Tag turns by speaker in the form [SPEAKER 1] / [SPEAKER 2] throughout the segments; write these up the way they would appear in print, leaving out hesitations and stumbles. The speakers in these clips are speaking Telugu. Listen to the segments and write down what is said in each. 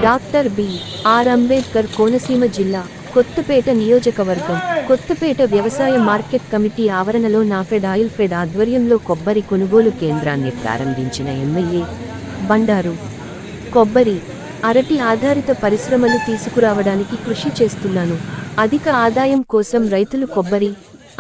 [SPEAKER 1] Doctor B.R.. అంబేద్కర్ కోనసీమ జిల్లా కొత్తపేట నియోజకవర్గం కొత్తపేట వ్యవసాయ మార్కెట్ కమిటీ ఆవరణలో నాఫెడ్ ఆయిల్ ఫెడ్ ఆధ్వర్యంలో కొబ్బరి కొనుగోలు కేంద్రాన్ని ప్రారంభించిన ఎమ్మెల్యే బండారు కొబ్బరి అరటి ఆధారిత పరిశ్రమలు తీసుకురావడానికి కృషి చేస్తున్నాను. అధిక ఆదాయం కోసం రైతులు కొబ్బరి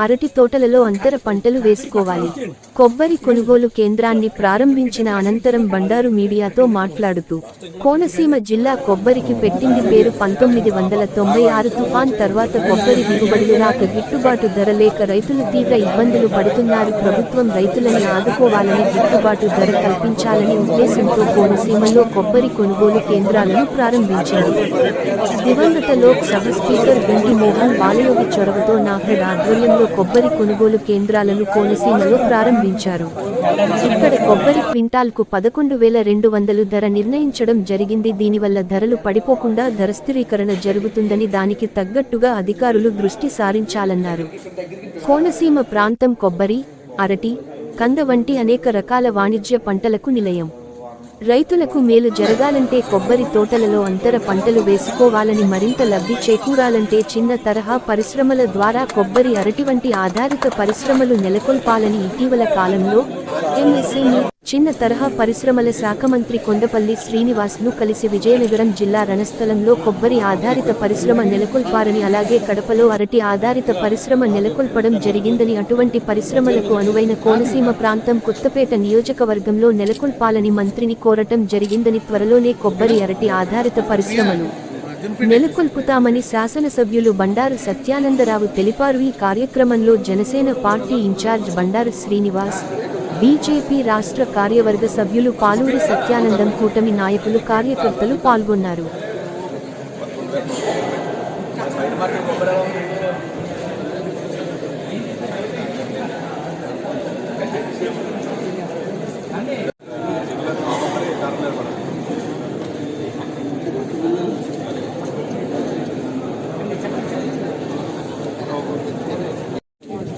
[SPEAKER 1] అరటి తోటలలో అంతర పంటలు వేసుకోవాలి. కొబ్బరి కొనుగోలు కేంద్రాన్ని ప్రారంభించిన అనంతరం బండారు మీడియాతో మాట్లాడుతూ కోనసీమ జిల్లా కొబ్బరికి పెట్టింది పేరు. 1996 తుఫాన్ తర్వాత కొబ్బరి దిగుబడులు రాక గిట్టుబాటు ధర లేక రైతులు తీవ్ర ఇబ్బందులు పడుతున్నారు. ప్రభుత్వం రైతులని ఆదుకోవాలని గిట్టుబాటు ధర కల్పించాలని ఉద్దేశంతో కోనసీమలో కొబ్బరి కొనుగోలు కేంద్రాలను ప్రారంభించింది. దివంగత లోక్ సభ స్పీకర్ గంటి మోహన్ బాలయోగి చొరవతో నాఫెడ్ ఆధ్వర్యంలో కొబ్బరి కొనుగోలు కేంద్రాలను కోనసీమలో ప్రారంభించారు. ఇక్కడ కొబ్బరి క్వింటాల్కు 11,200 ధర నిర్ణయించడం జరిగింది. దీనివల్ల ధరలు పడిపోకుండా ధర స్థిరీకరణ జరుగుతుందని దానికి తగ్గట్టుగా అధికారులు దృష్టి సారించాలన్నారు. కోనసీమ ప్రాంతం కొబ్బరి, అరటి, కంద వంటి అనేక రకాల వాణిజ్య పంటలకు నిలయం. రైతులకు మేలు జరగాలంటే కొబ్బరి తోటలలో అంతర పంటలు వేసుకోవాలని, మరింత లబ్ధి చేకూరాలంటే చిన్న తరహా పరిశ్రమల ద్వారా కొబ్బరి అరటి వంటి ఆధారిత పరిశ్రమలు నెలకొల్పాలని ఇటీవల కాలంలో ఎంఎస్ఎంఈ చిన్న తరహా పరిశ్రమల శాఖ మంత్రి కొండపల్లి శ్రీనివాస్ను కలిసి విజయనగరం జిల్లా రణస్థలంలో కొబ్బరి ఆధారిత పరిశ్రమ నెలకొల్పారని, అలాగే కడపలో అరటి ఆధారిత పరిశ్రమ నెలకొల్పడం జరిగిందని, అటువంటి పరిశ్రమలకు అనువైన కోనసీమ ప్రాంతం కొత్తపేట నియోజకవర్గంలో నెలకొల్పాలని మంత్రిని కోరటం జరిగిందని, త్వరలోనే కొబ్బరి అరటి ఆధారిత పరిశ్రమలు నెలకొల్పుతామని శాసనసభ్యులు బండారు సత్యానందరావు తెలిపారు. ఈ కార్యక్రమంలో Janasena party incharge Bandaru Srinivas, BJP రాష్ట్ర కార్యవర్గ సభ్యులు పాలూరి సత్యానందం, కూటమి నాయకులు, కార్యకర్తలు పాల్గొన్నారు.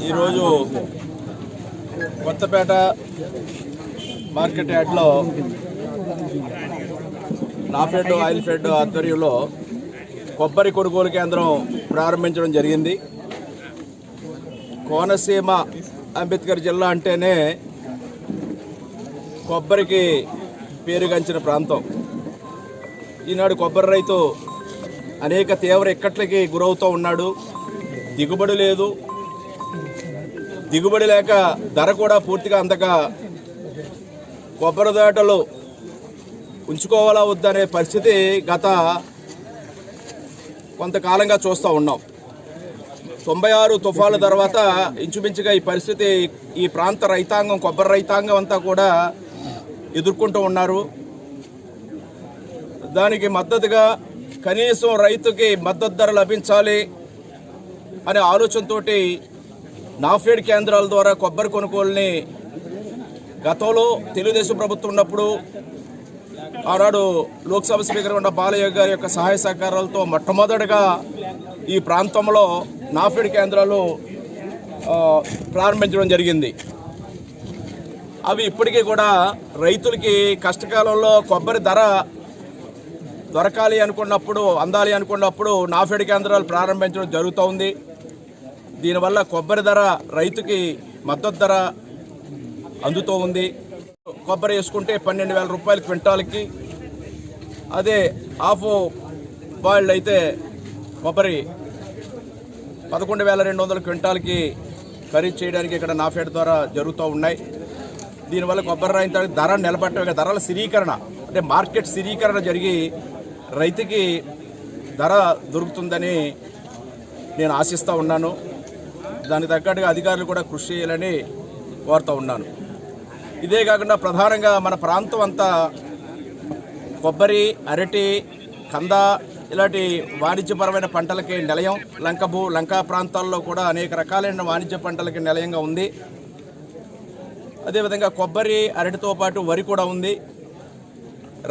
[SPEAKER 2] ఈరోజు కొత్తపేట మార్కెట్ యార్డ్లో నాఫెడ్ ఆయిల్ ఫెడ్ ఆధ్వర్యంలో కొబ్బరి కొనుగోలు కేంద్రం ప్రారంభించడం జరిగింది. కోనసీమ అంబేద్కర్ జిల్లా అంటేనే కొబ్బరికి పేరుగాంచిన ప్రాంతం. ఈనాడు కొబ్బరి రైతు అనేక తీవ్ర ఇక్కట్లకి గురవుతూ ఉన్నాడు. దిగుబడి లేదు, దిగుబడి లేక ధర కూడా పూర్తిగా అందక కొబ్బరి తోటలు ఉంచుకోవాలా వద్దనే పరిస్థితి గత కొంతకాలంగా చూస్తూ ఉన్నాం. 96 తుఫాన్ల తర్వాత ఇంచుమించుగా ఈ పరిస్థితి ఈ ప్రాంత రైతాంగం, కొబ్బరి రైతాంగం అంతా కూడా ఎదుర్కొంటూ ఉన్నారు. దానికి మద్దతుగా కనీసం రైతుకి మద్దతు ధర లభించాలి అనే ఆలోచనతోటి నాఫెడ్ కేంద్రాల ద్వారా కొబ్బరి కొనుగోలుని గతంలో తెలుగుదేశం ప్రభుత్వం ఉన్నప్పుడు ఆనాడు లోక్సభ స్పీకర్ ఉన్న బాలయోగి గారి యొక్క సహాయ సహకారాలతో మొట్టమొదటిగా ఈ ప్రాంతంలో నాఫెడ్ కేంద్రాలు ప్రారంభించడం జరిగింది. అవి ఇప్పటికీ కూడా రైతులకి కష్టకాలంలో కొబ్బరి ధర దొరకాలి అనుకున్నప్పుడు, అందాలి అనుకున్నప్పుడు నాఫెడ్ కేంద్రాలు ప్రారంభించడం జరుగుతూ ఉంది. దీనివల్ల కొబ్బరి ధర రైతుకి మద్దతు ధర అందుతూ ఉంది. కొబ్బరి వేసుకుంటే 12,000 రూపాయలు క్వింటాల్కి, అదే హాఫ్ బాయిల్డ్ అయితే కొబ్బరి 11,200 క్వింటాల్కి ఖరీదు చేయడానికి ఇక్కడ నాఫెడ్ ద్వారా జరుగుతూ ఉన్నాయి. దీనివల్ల కొబ్బరి రైతానికి ధర నిలబెట్టగా ధరల స్థిరీకరణ అంటే మార్కెట్ స్థిరీకరణ జరిగి రైతుకి ధర దొరుకుతుందని నేను ఆశిస్తూ ఉన్నాను. దానికి తగ్గట్టుగా అధికారులు కూడా కృషి చేయాలని కోరుతూ ఉన్నాను. ఇదే కాకుండా ప్రధానంగా మన ప్రాంతం అంతా కొబ్బరి, అరటి, కంద ఇలాంటి వాణిజ్యపరమైన పంటలకి నిలయం. లంకా ప్రాంతాల్లో కూడా అనేక రకాలైన వాణిజ్య పంటలకి నిలయంగా ఉంది. అదేవిధంగా కొబ్బరి, అరటితో పాటు వరి కూడా ఉంది.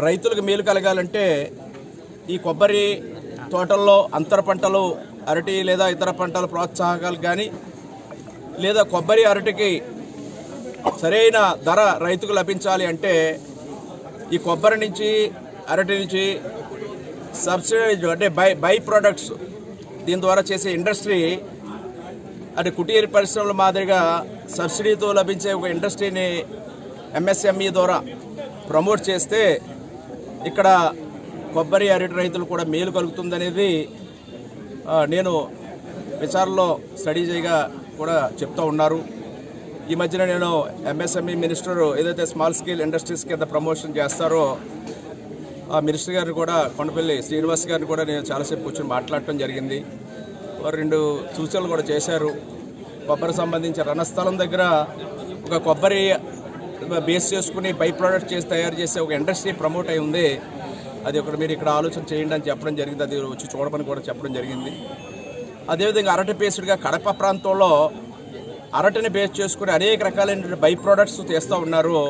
[SPEAKER 2] రైతులకు మేలు కలగాలంటే ఈ కొబ్బరి తోటల్లో అంతర పంటలు, అరటి లేదా ఇతర పంటల ప్రోత్సాహకాలు కానీ, లేదా కొబ్బరి అరటికి సరైన ధర రైతుకు లభించాలి అంటే ఈ కొబ్బరి నుంచి, అరటి నుంచి సబ్సిడైజ్ అంటే బై ప్రొడక్ట్స్ దీని ద్వారా చేసే ఇండస్ట్రీ అంటే కుటీర పరిశ్రమల మాదిరిగా సబ్సిడీతో లభించే ఒక ఇండస్ట్రీని ఎంఎస్ఎంఈ ద్వారా ప్రమోట్ చేస్తే ఇక్కడ కొబ్బరి అరటి రైతులు కూడా మేలు కలుగుతుందనేది నేను విచారణలో స్టడీ చేయగా కూడా చెప్తూ ఉన్నారు. ఈ మధ్యన నేను ఎంఎస్ఎంఈ మినిస్టర్ ఏదైతే స్మాల్ స్కేల్ ఇండస్ట్రీస్ కింద ప్రమోషన్ చేస్తారో ఆ మినిస్టర్ గారిని కూడా కొండపల్లి శ్రీనివాస్ గారిని కూడా నేను చాలాసేపు కూర్చొని మాట్లాడటం జరిగింది. వారు 2 సూచనలు కూడా చేశారు. కొబ్బరి సంబంధించి రణస్థలం దగ్గర ఒక కొబ్బరి బేస్ చేసుకుని బై ప్రోడక్ట్ చేసి తయారు చేసే ఒక ఇండస్ట్రీ ప్రమోట్ అయి ఉంది. అది ఒకటి మీరు ఇక్కడ ఆలోచన చేయండి అని చెప్పడం జరిగింది. అది వచ్చి చూడమని కూడా చెప్పడం జరిగింది. అదేవిధంగా అరటి బేస్డ్గా కడప ప్రాంతంలో అరటిని బేస్ చేసుకుని అనేక రకాలైన బై ప్రోడక్ట్స్ చేస్తూ ఉన్నారు.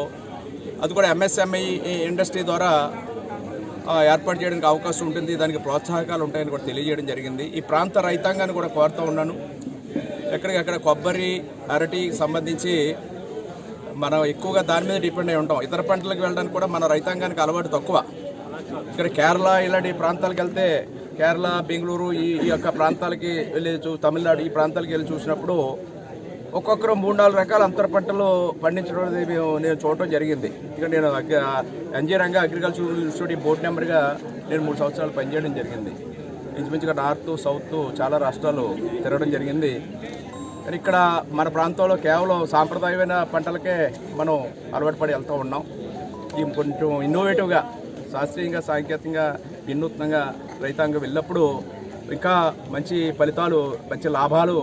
[SPEAKER 2] అది కూడా ఎంఎస్ఎంఈ ఇండస్ట్రీ ద్వారా ఏర్పాటు చేయడానికి అవకాశం ఉంటుంది. దానికి ప్రోత్సాహకాలు ఉంటాయని కూడా తెలియజేయడం జరిగింది. ఈ ప్రాంత రైతాంగాన్ని కూడా కోరుతూ ఉన్నాను. ఎక్కడికక్కడ కొబ్బరి అరటి సంబంధించి మనం ఎక్కువగా దాని మీద డిపెండ్ అయి ఉంటాం. ఇతర పంటలకు వెళ్ళడానికి కూడా మన రైతాంగానికి అలవాటు తక్కువ. ఇక్కడ కేరళ ఇలాంటి ప్రాంతాలకు వెళ్తే కేరళ బెంగళూరు ఈ యొక్క ప్రాంతాలకి వెళ్ళి తమిళనాడు ఈ ప్రాంతాలకు వెళ్ళి చూసినప్పుడు ఒక్కొక్కరు 3-4 రకాల అంతర పంటలు పండించడం అనేది నేను చూడటం జరిగింది. ఇక నేను N G Ranga agriculture university board మెంబర్గా నేను 3 సంవత్సరాలు పనిచేయడం జరిగింది. ఇంచుమించుగా నార్త్ సౌత్ చాలా రాష్ట్రాలు తిరగడం జరిగింది. కానీ ఇక్కడ మన ప్రాంతంలో కేవలం సాంప్రదాయమైన పంటలకే మనం అలవాటు పడి వెళ్తూ ఉన్నాం. ఈ కొంచెం ఇన్నోవేటివ్గా శాస్త్రీయంగా సాంకేతికంగా వినూత్నంగా రైతాంగం వెళ్ళినప్పుడు ఇంకా మంచి ఫలితాలు మంచి లాభాలు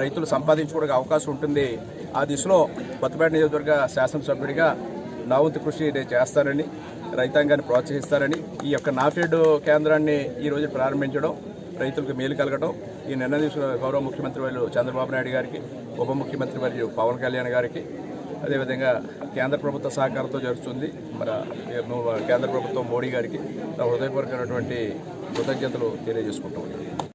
[SPEAKER 2] రైతులు సంపాదించుకోవడానికి అవకాశం ఉంటుంది. ఆ దిశలో కొత్తపేట నియోజకవర్గ శాసనసభ్యుడిగా నా వంతు కృషి నేను చేస్తానని రైతాంగాన్ని ప్రోత్సహిస్తానని ఈ యొక్క నాఫెడ్ కేంద్రాన్ని ఈరోజు ప్రారంభించడం రైతులకు మేలు కలగడం ఈ నిర్ణయం తీసుకున్న గౌరవ ముఖ్యమంత్రి వర్యులు చంద్రబాబు నాయుడు గారికి, ఉప ముఖ్యమంత్రి వర్యులు పవన్ కళ్యాణ్ గారికి, అదేవిధంగా కేంద్ర ప్రభుత్వ సహకారంతో జరుగుతుంది మన కేంద్ర ప్రభుత్వం మోడీ గారికి నా హృదయపూర్వకమైనటువంటి కృతజ్ఞతలు తెలియజేసుకుంటూ ఉంటాను.